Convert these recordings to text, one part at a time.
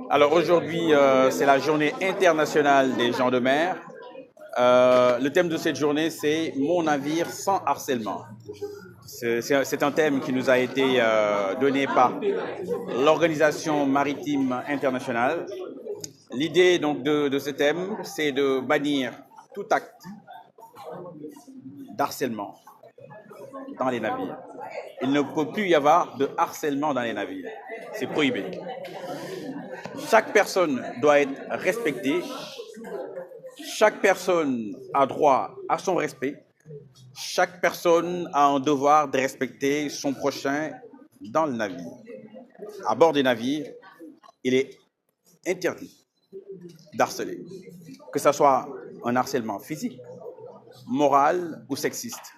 Alors aujourd'hui, c'est la journée internationale des gens de mer. Le thème de cette journée, c'est Mon navire sans harcèlement. C'est un thème qui nous a été donné par l'Organisation maritime internationale. L'idée donc de ce thème, c'est de bannir tout acte d'harcèlement dans les navires. Il ne peut plus y avoir de harcèlement dans les navires. C'est prohibé. Chaque personne doit être respectée. Chaque personne a droit à son respect. Chaque personne a un devoir de respecter son prochain dans le navire. À bord des navires, il est interdit d'harceler, que ce soit un harcèlement physique, moral ou sexiste.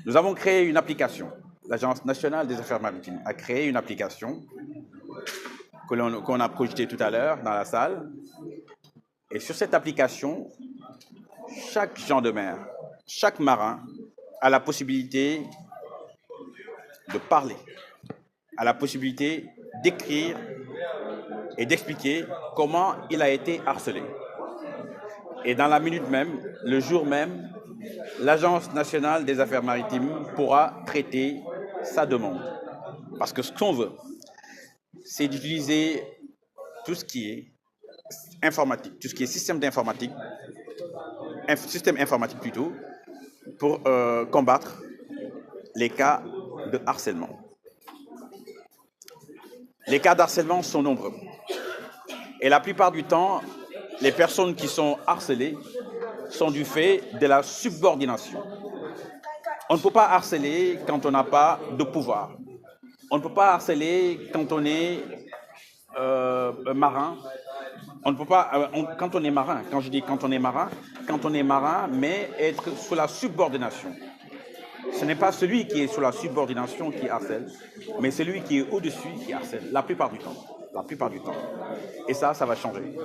Nous avons créé une application. L'Agence nationale des affaires maritimes a créé une application qu'on a projetée tout à l'heure dans la salle. Et sur cette application, chaque gens de mer, chaque marin a la possibilité de parler, a la possibilité d'écrire et d'expliquer comment il a été harcelé. Et dans la minute même, le jour même, l'Agence nationale des affaires maritimes pourra traiter sa demande. Parce que ce qu'on veut, c'est d'utiliser tout ce qui est informatique, tout ce qui est système informatique plutôt, pour combattre les cas de harcèlement. Les cas d'harcèlement sont nombreux. Et la plupart du temps, les personnes qui sont harcelées sont du fait de la subordination. On ne peut pas harceler quand on n'a pas de pouvoir. On ne peut pas harceler quand on est marin. On ne peut pas, quand on est marin, quand je dis quand on est marin, mais être sous la subordination. Ce n'est pas celui qui est sous la subordination qui harcèle, mais celui qui est au-dessus qui harcèle, la plupart du temps. La plupart du temps. Et ça va changer.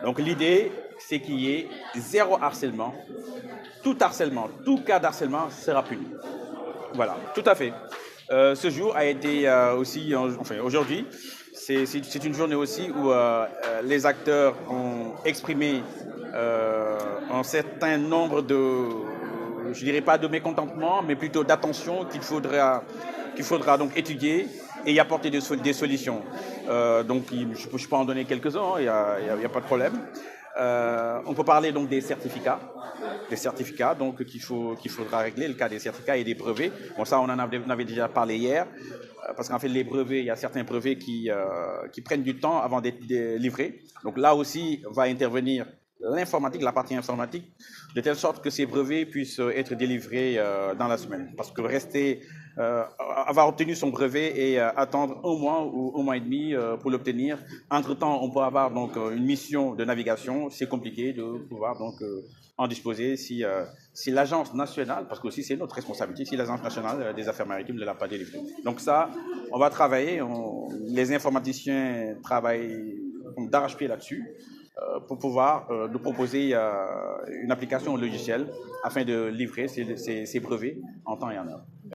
Donc l'idée, c'est qu'il y ait zéro harcèlement. Tout cas d'harcèlement sera puni. Voilà, tout à fait. Ce jour a été aussi, enfin aujourd'hui, c'est une journée aussi où les acteurs ont exprimé un certain nombre de, je dirais pas de mécontentement, mais plutôt d'attention qu'il faudra donc étudier et y apporter des solutions. Donc je peux en donner quelques-uns, il n'y a pas de problème. On peut parler donc des certificats donc qu'il faudra régler, le cas des certificats et des brevets. Bon, ça, on avait déjà parlé hier, parce qu'en fait, les brevets, il y a certains brevets qui prennent du temps avant d'être livrés. Donc là aussi, va intervenir l'informatique, la partie informatique, de telle sorte que ces brevets puissent être délivrés dans la semaine. Parce que avoir obtenu son brevet et attendre un mois ou un mois et demi pour l'obtenir. Entre-temps, on peut avoir donc une mission de navigation. C'est compliqué de pouvoir donc en disposer si l'agence nationale, parce que aussi c'est notre responsabilité, si l'agence nationale des affaires maritimes ne l'a pas délivré. Donc ça, on va travailler, les informaticiens travaillent d'arrache-pied là-dessus pour pouvoir nous proposer une application logicielle afin de livrer ces brevets en temps et en heure.